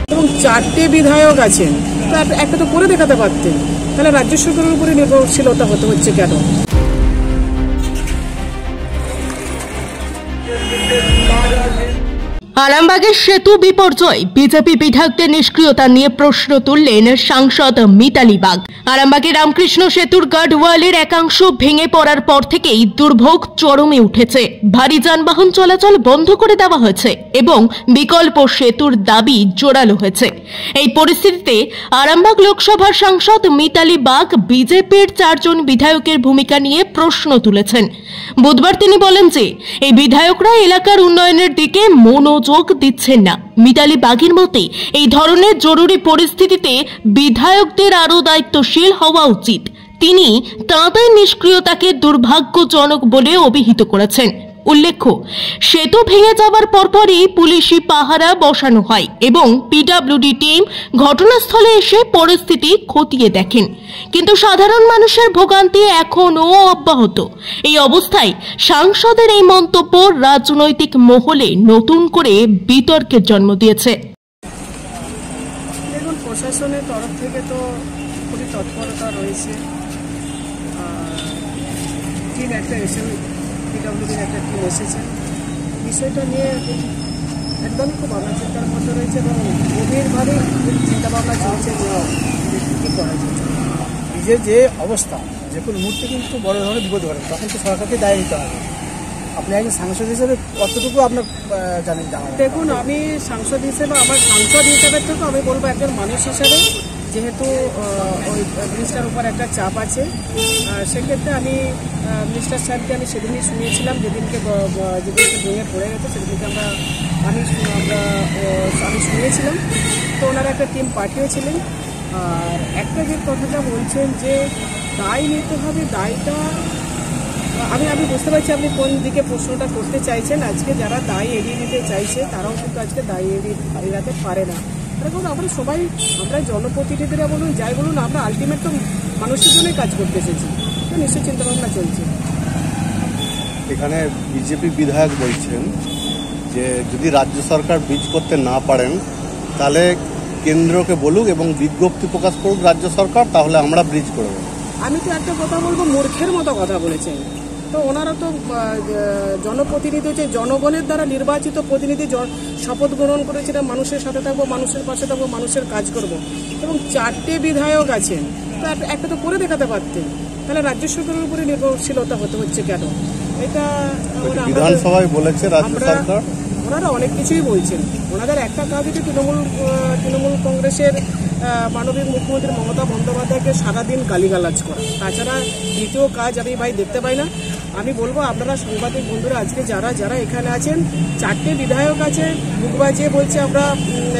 এবং 4টে বিধায়ক আছেন, তো একটা তো করে দেখাতে পারতেন। তাহলে রাজ্য সরকারের উপরে নির্ভরশীলতা হতে হচ্ছে কেন? আরামবাগের সেতু বিপর্যয়, বিজেপি বিধায়কদের নিষ্ক্রিয়তা নিয়ে প্রশ্ন তুললেন সাংসদ মিতালি বাগ। আরামবাগের রামকৃষ্ণ সেতুর গার্ডওয়ালের একাংশ ভেঙে পড়ার পর থেকেই দুর্ভোগ চরমে উঠেছে। ভারী যানবাহন চলাচল বন্ধ করে দেওয়া হয়েছে এবং বিকল্প সেতুর দাবি জোরালো হয়েছে। এই পরিস্থিতিতে আরামবাগ লোকসভার সাংসদ মিতালি বাগ বিজেপির 4 জন বিধায়কের ভূমিকা নিয়ে প্রশ্ন তুলেছেন। বুধবার তিনি বলেন যে এই বিধায়করা এলাকার উন্নয়নের দিকে মনোযোগ দিচ্ছেন না। মিতালি বাগের মতে এই ধরনের জরুরি পরিস্থিতিতে বিধায়কদের আরও দায়িত্বশীল হওয়া উচিত। তিনি তাঁদের নিষ্ক্রিয়তাকে দুর্ভাগ্যজনক বলে অভিহিত করেছেন। উল্লেখ্য, সেতু ভেঙে যাওয়ার পরপরই পুলিশি পাহারা বসানো হয় এবং পিডব্লিউডি টিম ঘটনাস্থলে এসে পরিস্থিতি খতিয়ে দেখেন, কিন্তু সাধারণ মানুষের ভোগান্তি এখনও অব্যাহত। এই অবস্থায় সাংসদের এই মন্তব্য রাজনৈতিক মহলে নতুন করে বিতর্কের জন্ম দিয়েছে। দেখুন, প্রশাসনের তরফ থেকে তো খুবই তৎপরতা রয়েছে। টিম একটা এসে পিডব্লিউডির একটা টিম এসেছে, বিষয়টা নিয়ে একদমই খুব ভাবনা চিন্তার মধ্যে রয়েছে এবং গভীরভাবে চিন্তাভাবনা চলছে কী করা যায়। নিজের যে অবস্থা, যে কোনো মুহূর্তে কিন্তু বড় ধরনের বিপদ ঘটে, তখন তো সরকারকে দায় নিতে হবে। আপনি একজন সাংসদ হিসেবে কতটুকু আপনার জানেন? দেখুন, আমি সাংসদ হিসেবে, আমার সাংসদ হিসেবে থেকে আমি বলবো একজন মানুষ হিসেবে, যেহেতু ওই মিনিস্টার উপর একটা চাপ আছে, সেক্ষেত্রে আমি মিনিস্টার সাহেবকে আমি সেদিনই শুনিয়েছিলাম, যেদিনকে ভেঙে পড়ে গেছে সেদিনকে আমি শুনিয়েছিলাম। তো ওনারা একটা টিম পাঠিয়েছিলেন। আর একটা যে কথাটা বলছেন যে দায় নিতে হবে, দায়টা আমি বুঝতে পারছি আপনি কোন দিকে প্রশ্নটা করতে চাইছেন। আজকে যারা দায় এড়িয়ে নিতে চাইছে তারাও কিন্তু আজকে দায় এড়াতে পারে না। কারণ আমরা সবাই, আমরা জনপ্রতিনিধিরা বলুন, যাই বলুন, আমরা আলটিমেট তো মানুষের জন্যই কাজ করতে এসেছি। তো নিশ্চয়ই চিন্তাভাবনা চলছে। এখানে বিজেপি বিধায়ক বলছেন যে যদি রাজ্য সরকার ব্রিজ করতে না পারেন তাহলে কেন্দ্রকে বলুক এবং বিজ্ঞপ্তি প্রকাশ করুক রাজ্য সরকার, তাহলে আমরা ব্রিজ করব। আমি তো একটা কথা বলবো, মূর্খের মতো কথা বলেছেন। তো ওনারা তো জনপ্রতিনিধি হচ্ছে, জনগণের দ্বারা নির্বাচিত প্রতিনিধি, শপথ গ্রহণ করেছিলেন মানুষের সাথে থাকবো, মানুষের পাশে থাকবো, মানুষের কাজ করব। এবং 4টে বিধায়ক আছেন, তো একটা তো করে দেখাতে পারতেন। তাহলে রাজ্য সরকারের উপরে নির্ভরশীলতা হতে হচ্ছে কেন? এটা বিধানসভায় বলেছে রাজ্য সরকার। ওনারা অনেক কিছুই বলছেন। ওনাদের একটা কাজ হচ্ছে তৃণমূল কংগ্রেসের মাননীয় মুখ্যমন্ত্রী মমতা বন্দ্যোপাধ্যায়কে সারাদিন গালিগালাজ করা। তাছাড়া দ্বিতীয় কাজ আমি দেখতে পাই না। আমি বলবো আপনারা সাংবাদিক বন্ধুরা, আজকে যারা এখানে আছেন, 4টে বিধায়ক আছে, মুখ বাজিয়ে বলছে আমরা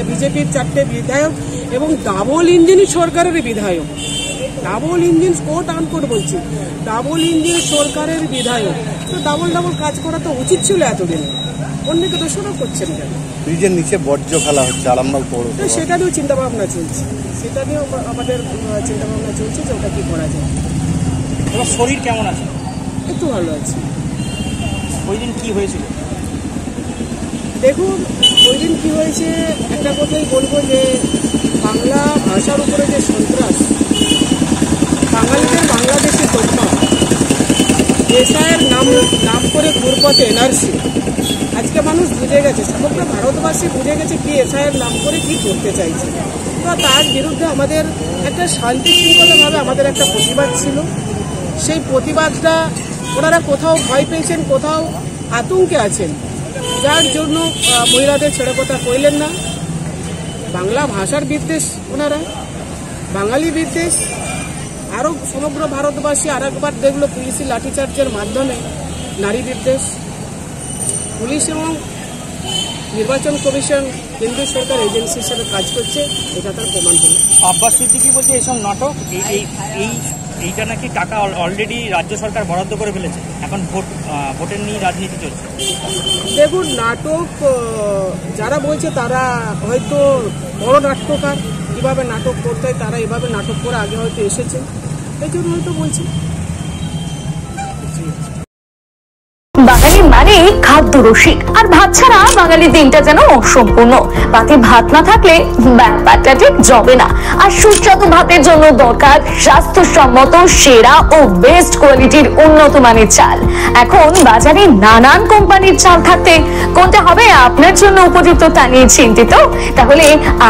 বিজেপির 4টে বিধায়ক এবং ডাবল ইঞ্জিন সরকারের বিধায়ক। ডাবল ইঞ্জিন কোট আনকোট বলছি, ডাবল ইঞ্জিন সরকারের বিধায়ক। তো ডাবল কাজ করা তো উচিত ছিল এতদিন। অন্যকে দোষারোপ করছেন কেন? ব্রিজের নিচে বর্জ্য ফেলা হচ্ছে আরামবাগ পৌরসভা, সেটা নিয়েও চিন্তাভাবনা চলছে। সেটা নিয়েও আমাদের চিন্তাভাবনা চলছে যে ওটা কি করা যায়। তোমার শরীর কেমন আছে? একটু ভালো আছে। ওই দিন কি হয়েছিল? দেখুন, ওই দিন কী হয়েছে একটা কথাই বলবো যে বাংলা ভাষার উপরে যে সন্ত্রাস, বাঙালিদের বাংলাদেশে তোফা, এসআইয়ের নাম করে ঘুরপথে এনআরসি, আজকে মানুষ বুঝে গেছে, সমগ্র ভারতবাসী বুঝে গেছে কি এসআইয়ের নাম করে কি করতে চাইছে। তো তার বিরুদ্ধে আমাদের একটা শান্তি শৃঙ্খলাভাবে আমাদের একটা প্রতিবাদ ছিল। সেই প্রতিবাদটা ওনারা কোথাও ভয় পেয়েছেন, কোথাও আতঙ্কে আছেন, যার জন্য মহিলাদের ছেড়ে কথা কইলেন না। বাংলা ভাষার বিদ্বেষ, ওনারা বাঙালি বিদ্বেষ। আরও সমগ্র ভারতবাসী আরেকবার দেখলো পুলিশি লাঠিচার্জের মাধ্যমে নারী বিদ্বেষ। পুলিশ এবং নির্বাচন কমিশন কেন্দ্রীয় সরকার এজেন্সি হিসেবে কাজ করছে, এটা তার প্রমাণ হলো। আব্বাস সিদ্দিকী বলছে এইসব নাটক, এইটা নাকি টাকা অলরেডি রাজ্য সরকার বরাদ্দ করে ফেলেছে, এখন ভোটের নিয়ে রাজনীতি চলছে। দেখুন, নাটক যারা বলছে তারা হয়তো বড় নাট্যকার, কীভাবে নাটক করতে হয় তারা এভাবে নাটক করে আগে হয়তো এসেছে, এই জন্য হয়তো বলছে। বাঙালি মানে খাদ্য রসিক, আর ভাত ছাড়া বাঙালির দিনটা যেন অসম্পূর্ণ। পাতে ভাত না থাকলে ব্যাপারটা ঠিক জমে না। আর সুস্বাদু ভাতের জন্য দরকার স্বাস্থ্যসম্মত সেরা ও বেস্ট কোয়ালিটির উন্নত মানের চাল। এখন বাজারে নানান কোম্পানির চাল থাকতে কোনটা হবে আপনার জন্য উপযুক্ত তা নিয়ে চিন্তিত? তাহলে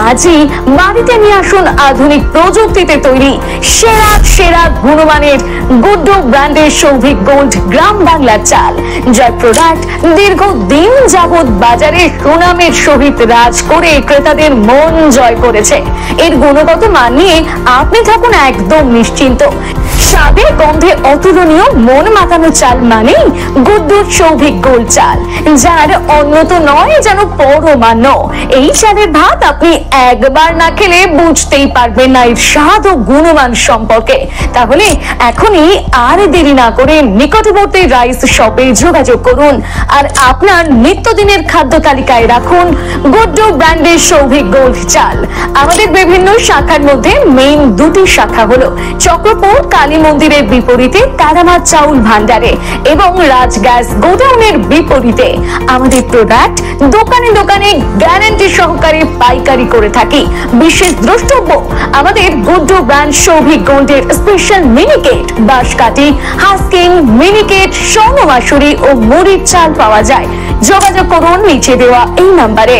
আজই বাড়িতে নিয়ে আসুন আধুনিক প্রযুক্তিতে তৈরি সেরা সেরা গুণমানের গুড্ডু ব্র্যান্ডের সৌভিক গোল্ড গ্রাম বাংলার চাল, যার প্রোডাক্ট দীর্ঘদিন যাবৎ বাজারে সুনামের সহিত রাজ করে ক্রেতাদের মন জয় করেছে। এর গুণগত মান নিয়ে আপনি থাকুন একদম নিশ্চিন্ত। স্বাদে গন্ধে অতুলনীয় মন মাতানো চাল মানেই গুড্ডুর সৌভিক গোল্ড চাল, যার অন্যত নয় যেন পরমান্ন। এই চালের ভাত আপনি একবার না খেলে বুঝতেই পারবেন না এর স্বাদ ও গুণমান সম্পর্কে। তাহলে এখনই আর দেরি না করে নিকটবর্তী রাইস শপে যোগাযোগ করুন আর আপনার নিত্যদিনের খাদ্য তালিকায় রাখুন গুড্ডু ব্র্যান্ডের সৌভিক গোল্ড চাল। আমাদের বিভিন্ন শাখার মধ্যে মেইন দুটি শাখা হলো চক্রপুর কালী মন্দিরের বিপরীতে তারামার চাউল ভান্ডারে এবং রাজ গ্যাস গোডাউনের বিপরীতে। আমাদের প্রোডাক্ট দোকানে দোকানে গ্যারান্টি সহকারে পাইকারি করে থাকি। বিশেষ দ্রষ্টব্য, আমাদের গুড্ডু ব্র্যান্ড সৌভিক গোল্ডের স্পেশাল মিনিকেট, বাঁশকাঠি, হাস্কিং, মিনিকেট, স্বর্ণ মাসুরি ও মুড়ির চাল পাওয়া যায়। যোগাযোগ করুন নিচে দেওয়া এই নাম্বারে।